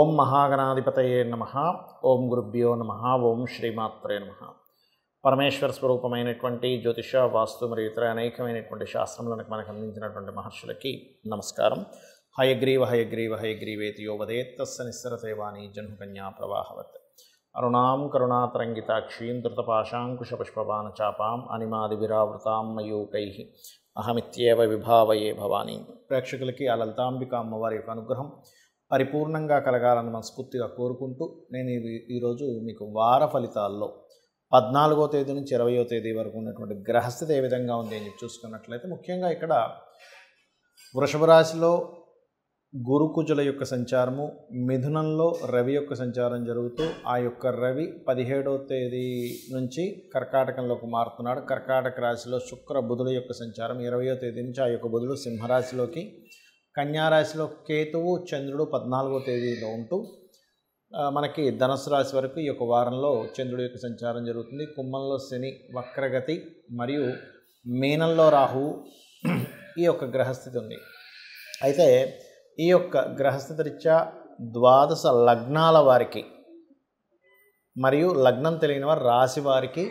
ఓం మహాగణాధిపతయే నమః. ఓం గురుభ్యో నమః. ఓం శ్రీమాత్రే నమః. పరమేశ్వర స్వరూపమైనటువంటి జ్యోతిష, వాస్తు మరియు ఇతర అనేకమైనటువంటి శాస్త్రములను మనకు అందించినటువంటి మహర్షులకి నమస్కారం. హయగ్రీవ హయగ్రీవ హయగ్రీవేతి యో వదేత్ తస్య నిస్సరసేవాని జన్మకన్యా ప్రవాహవత్. అరుణాం కరుణాతరంగితాక్షీం ధృతపాశాంకుశపుష్పబాణచాపాం అనిమాదివిరావృతాం మయూకైః అహమిత్యేవ విభావయే భవానీ. ప్రేక్షకులకి ఆ లలితాంబిక అమ్మవారి యొక్క అనుగ్రహం పరిపూర్ణంగా కలగాలని మనస్ఫూర్తిగా కోరుకుంటూ నేను ఈరోజు మీకు వార ఫలితాల్లో 14వ తేదీ నుంచి 20వ తేదీ వరకు ఉన్నటువంటి గ్రహస్థితి ఏ విధంగా ఉంది అని చూసుకున్నట్లయితే, ముఖ్యంగా ఇక్కడ వృషభ రాశిలో గురుకుజుల యొక్క సంచారము, మిథునంలో రవి యొక్క సంచారం జరుగుతూ ఆ యొక్క రవి 17వ తేదీ నుంచి కర్కాటకంలోకి మారుతున్నాడు. కర్కాటక రాశిలో శుక్ర బుధుల యొక్క సంచారం 20వ తేదీ నుంచి ఆ యొక్క బుధుడు సింహరాశిలోకి, కన్యారాశిలో కేతువు చంద్రుడు 14వ తేదీలో ఉంటూ మనకి ధనుసు రాశి వరకు ఈ యొక్క వారంలో చంద్రుడి యొక్క సంచారం జరుగుతుంది. కుంభంలో శని వక్రగతి మరియు మీనంలో రాహువు ఈ యొక్క గ్రహస్థితి ఉంది. అయితే ఈ యొక్క గ్రహస్థితి రీత్యా ద్వాదశ లగ్నాల వారికి మరియు లగ్నం తెలియని వారు, రాశి వారికి,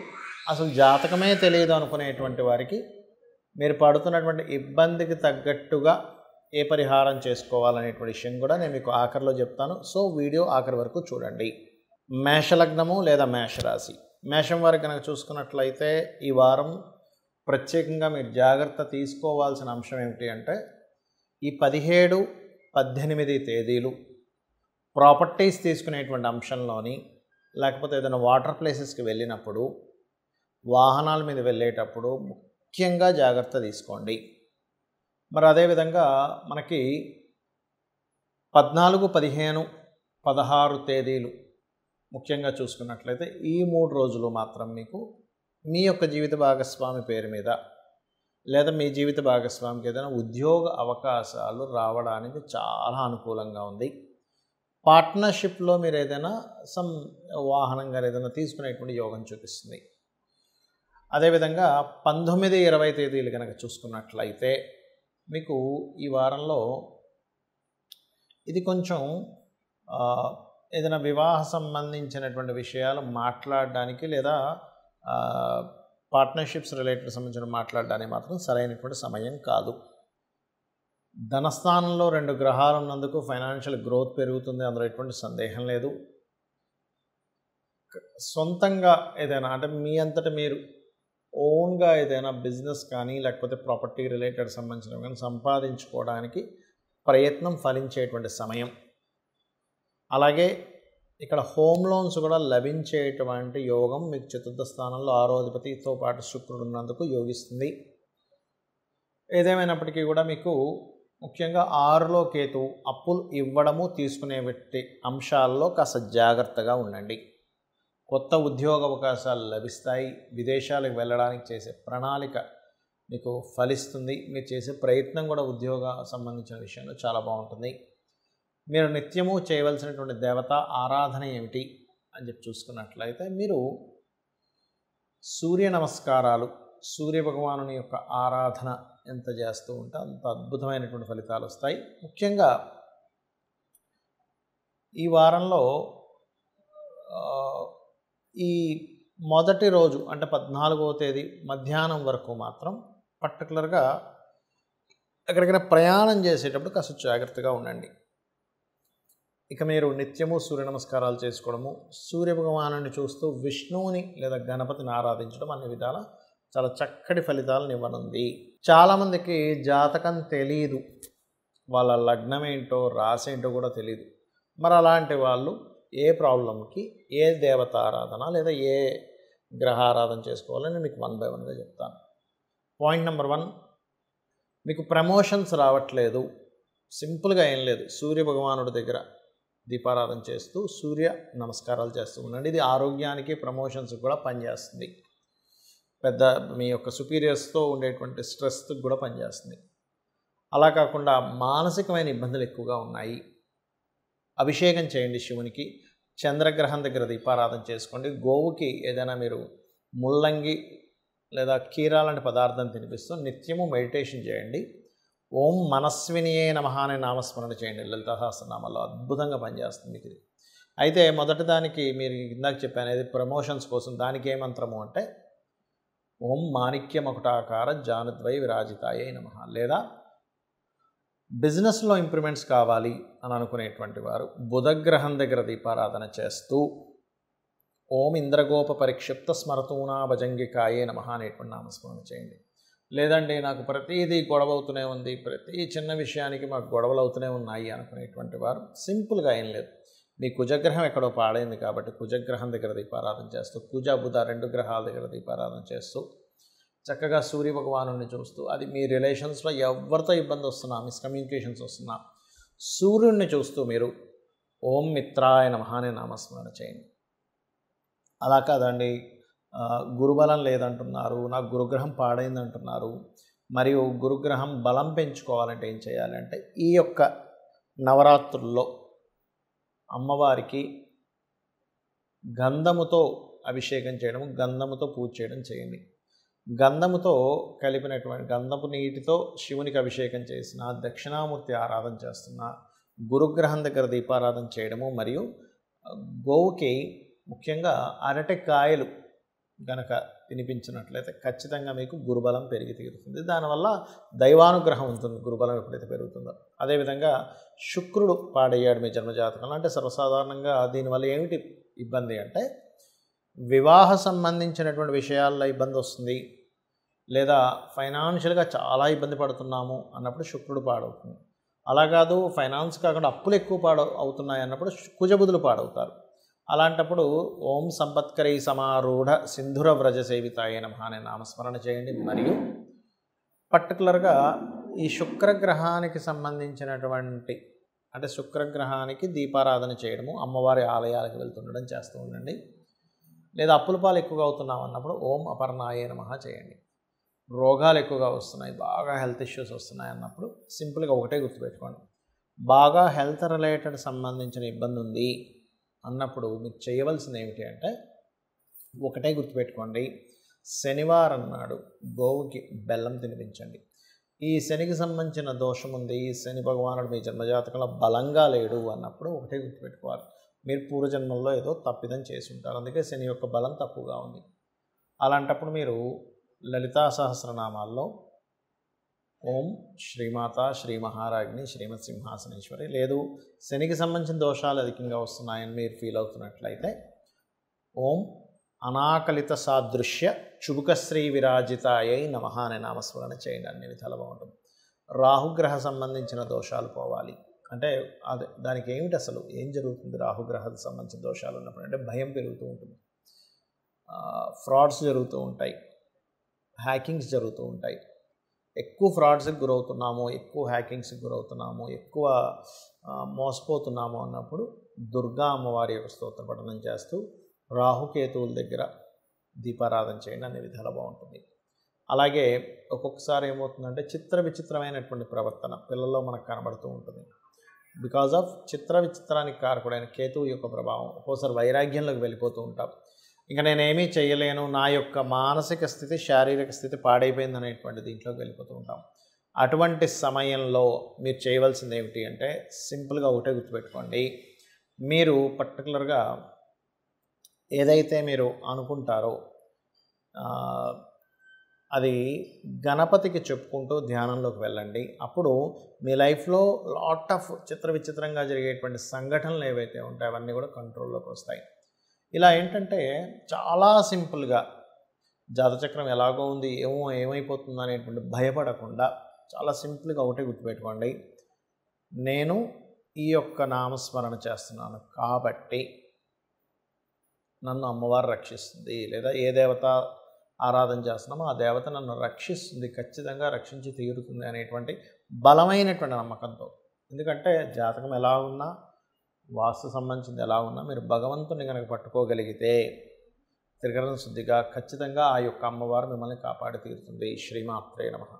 అసలు జాతకమే తెలియదు అనుకునేటువంటి వారికి మీరు పడుతున్నటువంటి ఇబ్బందికి తగ్గట్టుగా ఏ పరిహారం చేసుకోవాలనేటువంటి విషయం కూడా నేను మీకు ఆఖరిలో చెప్తాను. సో వీడియో ఆఖరి వరకు చూడండి. మేషలగ్నము లేదా మేషరాశి, మేషం వారికి కనుక చూసుకున్నట్లయితే ఈ వారం ప్రత్యేకంగా మీరు జాగ్రత్త తీసుకోవాల్సిన అంశం ఏమిటి అంటే, ఈ 17, 18 తేదీలు ప్రాపర్టీస్ తీసుకునేటువంటి అంశంలోని, లేకపోతే ఏదైనా వాటర్ ప్లేసెస్కి వెళ్ళినప్పుడు, వాహనాల మీద వెళ్ళేటప్పుడు ముఖ్యంగా జాగ్రత్త తీసుకోండి. మరి అదేవిధంగా మనకి 14, 15, 16 తేదీలు ముఖ్యంగా చూసుకున్నట్లయితే ఈ 3 రోజులు మాత్రం మీకు మీ యొక్క జీవిత భాగస్వామి పేరు మీద లేదా మీ జీవిత భాగస్వామికి ఏదైనా ఉద్యోగ అవకాశాలు రావడానికి చాలా అనుకూలంగా ఉంది. పార్ట్నర్షిప్లో మీరు ఏదైనా వాహనంగా ఏదైనా తీసుకునేటువంటి యోగం చూపిస్తుంది. అదేవిధంగా 19, 20 తేదీలు కనుక చూసుకున్నట్లయితే మీకు ఈ వారంలో ఇది కొంచెం ఏదైనా వివాహ సంబంధించినటువంటి విషయాలు మాట్లాడడానికి లేదా పార్ట్నర్షిప్స్ రిలేటెడ్ సంబంధించిన మాట్లాడడానికి మాత్రం సరైనటువంటి సమయం కాదు. ధనస్థానంలో 2 గ్రహాలు ఉన్నందుకు ఫైనాన్షియల్ గ్రోత్ పెరుగుతుంది, అందులో ఎటువంటి సందేహం లేదు. సొంతంగా ఏదైనా అంటే మీ అంతటా మీరు ఓన్గా ఏదైనా బిజినెస్ కానీ లేకపోతే ప్రాపర్టీ రిలేటెడ్ సంబంధించిన కానీ సంపాదించుకోవడానికి ప్రయత్నం ఫలించేటువంటి సమయం. అలాగే ఇక్కడ హోమ్ లోన్స్ కూడా లభించేటువంటి యోగం మీకు చతుర్థ స్థానంలో 6వ అధిపతితో పాటు శుక్రుడు ఉన్నందుకు యోగిస్తుంది. ఏదేమైనప్పటికీ కూడా మీకు ముఖ్యంగా 6లో కేతువు అప్పులు ఇవ్వడము తీసుకునే అంశాల్లో కాస్త జాగ్రత్తగా ఉండండి. కొత్త ఉద్యోగ అవకాశాలు లభిస్తాయి. విదేశాలకు వెళ్ళడానికి చేసే ప్రణాళిక మీకు ఫలిస్తుంది. మీరు చేసే ప్రయత్నం కూడా ఉద్యోగ సంబంధించిన విషయంలో చాలా బాగుంటుంది. మీరు నిత్యము చేయవలసినటువంటి దేవత ఆరాధన ఏమిటి అని చెప్పి చూసుకున్నట్లయితే, మీరు సూర్య నమస్కారాలు, సూర్య భగవానుని యొక్క ఆరాధన ఎంత చేస్తూ ఉంటే అంత అద్భుతమైనటువంటి ఫలితాలు వస్తాయి. ముఖ్యంగా ఈ వారంలో ఈ మొదటి రోజు అంటే 14వ తేదీ మధ్యాహ్నం వరకు మాత్రం పర్టికులర్గా ఎక్కడికైనా ప్రయాణం చేసేటప్పుడు కాస్త జాగ్రత్తగా ఉండండి. ఇక మీరు నిత్యము సూర్య నమస్కారాలు చేసుకోవడము, సూర్య భగవానుని చూస్తూ విష్ణువుని లేదా గణపతిని ఆరాధించడం అన్ని విధాల చాలా చక్కటి ఫలితాలను ఇవ్వనుంది. చాలామందికి జాతకం తెలియదు, వాళ్ళ లగ్నం ఏంటో రాశి ఏంటో కూడా తెలియదు. మరి అలాంటి వాళ్ళు ఏ ప్రాబ్లంకి ఏ దేవత ఆరాధన లేదా ఏ గ్రహ ఆరాధన చేసుకోవాలని మీకు 1 by 1గా చెప్తాను. పాయింట్ నెంబర్ 1, మీకు ప్రమోషన్స్ రావట్లేదు. సింపుల్గా ఏం లేదు, సూర్య భగవానుడి దగ్గర దీపారాధన చేస్తూ సూర్య నమస్కారాలు చేస్తూ ఉండండి. ఇది ఆరోగ్యానికి, ప్రమోషన్స్ కూడా పనిచేస్తుంది. పెద్ద మీ యొక్క సుపీరియర్స్తో ఉండేటువంటి స్ట్రెస్కి కూడా పనిచేస్తుంది. అలా కాకుండా మానసికమైన ఇబ్బందులు ఎక్కువగా ఉన్నాయి, అభిషేకం చేయండి శివునికి. చంద్రగ్రహం దగ్గర దీపారాధన చేసుకోండి. గోవుకి ఏదైనా మీరు ముల్లంగి లేదా కీరా లాంటి పదార్థం తినిపిస్తూ నిత్యము మెడిటేషన్ చేయండి. ఓం మనస్వినియే నమః అనే నామస్మరణ చేయండి. లలితా సహస్రనామాల్లో అద్భుతంగా పనిచేస్తుంది మీకు ఇది. అయితే మొదటి దానికి మీరు ఇందాక చెప్పాను ఇది ప్రమోషన్స్ కోసం, దానికి ఏ మంత్రము అంటే ఓం మాణిక్యమకుటాకార జానుద్వై విరాజితాయే నమః. లేదా బిజినెస్లో ఇంప్రూవ్మెంట్స్ కావాలి అని అనుకునేటువంటి వారు బుధగ్రహం దగ్గర దీపారాధన చేస్తూ ఓం ఇంద్రగోప పరిక్షిప్త స్మరతూనా భజంగికాయే నమః అనేటువంటి నామస్మరణ చేయండి. లేదండి నాకు ప్రతిదీ గొడవ అవుతూనే ఉంది, ప్రతి చిన్న విషయానికి మాకు గొడవలు అవుతూనే ఉన్నాయి అనుకునేటువంటి వారు సింపుల్గా ఏం లేదు, మీ కుజగ్రహం ఎక్కడో పాడైంది కాబట్టి కుజగ్రహం దగ్గర దీపారాధన చేస్తూ, కుజ బుధ 2 గ్రహాల దగ్గర దీపారాధన చేస్తూ చక్కగా సూర్య భగవాను చూస్తూ, అది మీ రిలేషన్స్లో ఎవరితో ఇబ్బంది వస్తున్నా, మిస్కమ్యూనికేషన్స్ వస్తున్నా సూర్యుడిని చూస్తూ మీరు ఓం మిత్రాయ నమః అనే నామస్మరణ చేయండి. అలా కాదండి గురుబలం లేదంటున్నారు, నాకు గురుగ్రహం పాడైంది అంటున్నారు, మరియు గురుగ్రహం బలం పెంచుకోవాలంటే ఏం చేయాలంటే ఈ యొక్క నవరాత్రుల్లో అమ్మవారికి గంధముతో అభిషేకం చేయడం, గంధముతో పూజ చేయడం చేయండి. గంధముతో కలిపినటువంటి గంధపు నీటితో శివునికి అభిషేకం చేసిన, దక్షిణామూర్తి ఆరాధన చేస్తున్న, గురుగ్రహం దగ్గర దీపారాధన చేయడము, మరియు గోవుకి ముఖ్యంగా అరటికాయలు గనక తినిపించినట్లయితే ఖచ్చితంగా మీకు గురుబలం పెరిగి తీరుతుంది. దానివల్ల దైవానుగ్రహం ఉంటుంది గురుబలం ఎప్పుడైతే పెరుగుతుందో. అదేవిధంగా శుక్రుడు పాడయ్యాడు మీ జన్మజాతకంలో అంటే సర్వసాధారణంగా దీనివల్ల ఏమిటి ఇబ్బంది అంటే వివాహ సంబంధించినటువంటి విషయాల్లో ఇబ్బంది వస్తుంది, లేదా ఫైనాన్షియల్గా చాలా ఇబ్బంది పడుతున్నాము అన్నప్పుడు శుక్రుడు పాడవుతుంది. అలా కాదు ఫైనాన్స్ కాకుండా అప్పులు ఎక్కువ అవుతున్నాయి అన్నప్పుడు కుజబుధులు పాడవుతారు. అలాంటప్పుడు ఓం సంపత్కరై సమారూఢ సింధుర వ్రజ సేవితాయ నమః అనే నామస్మరణ చేయండి. మరియు పర్టికులర్గా ఈ శుక్రగ్రహానికి సంబంధించినటువంటి అంటే శుక్రగ్రహానికి దీపారాధన చేయడము, అమ్మవారి ఆలయాలకు వెళ్తుండడం చేస్తూ ఉండండి. లేదా అప్పుల పాలు ఎక్కువగా అవుతున్నాం అన్నప్పుడు ఓం అపర్ణాయే నమః చేయండి. రోగాలు ఎక్కువగా వస్తున్నాయి, బాగా హెల్త్ ఇష్యూస్ వస్తున్నాయి అన్నప్పుడు సింపుల్గా ఒకటే గుర్తుపెట్టుకోండి, బాగా హెల్త్ రిలేటెడ్ సంబంధించిన ఇబ్బంది ఉంది అన్నప్పుడు మీరు చేయవలసింది ఏమిటి అంటే ఒకటే గుర్తుపెట్టుకోండి, శనివారం నాడు గోవుకి బెల్లం తినిపించండి. ఈ శనికి సంబంధించిన దోషం ఉంది, ఈ శని భగవానుడు మీ జన్మజాతకంలో బలంగా లేడు అన్నప్పుడు ఒకటే గుర్తుపెట్టుకోవాలి, మీరు పూర్వజన్మల్లో ఏదో తప్పిదం చేసి ఉంటారు, అందుకే శని యొక్క బలం తక్కువగా ఉంది. అలాంటప్పుడు మీరు లలితా సహస్రనామాల్లో ఓం శ్రీమాత శ్రీ మహారాజ్ని శ్రీమత్ సింహాసనేశ్వరి, లేదు శనికి సంబంధించిన దోషాలు అధికంగా వస్తున్నాయని మీరు ఫీల్ అవుతున్నట్లయితే ఓం అనాకలిత సాదృశ్య చుబుకశ్రీ విరాజితాయై నమః అనే నామస్మరణ చేయండి. అన్ని విధాలు బాగుంటుంది. రాహుగ్రహ సంబంధించిన దోషాలు పోవాలి అంటే దానికి ఏమిటి అసలు ఏం జరుగుతుంది, రాహుగ్రహానికి సంబంధించిన దోషాలు ఉన్నప్పుడు అంటే భయం పెరుగుతూ ఉంటుంది, ఫ్రాడ్స్ జరుగుతూ ఉంటాయి, హ్యాకింగ్స్ జరుగుతూ ఉంటాయి, ఎక్కువ ఫ్రాడ్స్కి గురవుతున్నాము, ఎక్కువ హ్యాకింగ్స్కి గురవుతున్నాము, ఎక్కువ మోసపోతున్నాము అన్నప్పుడు దుర్గా అమ్మవారి యొక్క స్తోత్ర పఠనం చేస్తూ రాహుకేతువుల దగ్గర దీపారాధన చేయండి. అన్ని విధాలు బాగుంటుంది. అలాగే ఒక్కొక్కసారి ఏమవుతుందంటే చిత్ర విచిత్రమైనటువంటి ప్రవర్తన పిల్లల్లో మనకు కనబడుతూ ఉంటుంది. బికాజ్ ఆఫ్ చిత్ర విచిత్రానికి కారకుడైన కేతువు యొక్క ప్రభావం ఒక్కోసారి వైరాగ్యంలోకి వెళ్ళిపోతూ ఉంటాం. ఇంకా నేనేమీ చేయలేను, నా యొక్క మానసిక స్థితి శారీరక స్థితి పాడైపోయింది అనేటువంటి దీంట్లోకి వెళ్ళిపోతూ ఉంటాం. అటువంటి సమయంలో మీరు చేయవలసింది ఏమిటి అంటే సింపుల్గా ఒకటే గుర్తుపెట్టుకోండి, మీరు పర్టికులర్గా ఏదైతే మీరు అనుకుంటారో అది గణపతికి చెప్పుకుంటూ ధ్యానంలోకి వెళ్ళండి. అప్పుడు మీ లైఫ్లో లాట్ ఆఫ్ చిత్ర విచిత్రంగా జరిగేటువంటి సంఘటనలు ఏవైతే ఉంటాయో అవన్నీ కూడా కంట్రోల్లోకి వస్తాయి. ఇలా ఏంటంటే చాలా సింపుల్గా జాతచక్రం ఎలాగో ఉంది ఏమైపోతుందో అనేటువంటి భయపడకుండా చాలా సింపుల్గా ఒకటే గుర్తుపెట్టుకోండి, నేను ఈ యొక్క నామస్మరణ చేస్తున్నాను కాబట్టి నన్ను అమ్మవారు రక్షిస్తుంది, లేదా ఏ దేవత ఆరాధన చేస్తున్నామో ఆ దేవత నన్ను రక్షిస్తుంది, ఖచ్చితంగా రక్షించి తీరుతుంది అనేటువంటి బలమైనటువంటి నమ్మకంతో. ఎందుకంటే జాతకం ఎలా ఉన్నా వాస్తు సంబంధించింది ఎలా ఉన్నా మీరు భగవంతుని కనుక పట్టుకోగలిగితే త్రికరణ శుద్ధిగా ఖచ్చితంగా ఆ యొక్క అమ్మవారు మిమ్మల్ని కాపాడి తీరుతుంది. శ్రీమాత్రే నమః.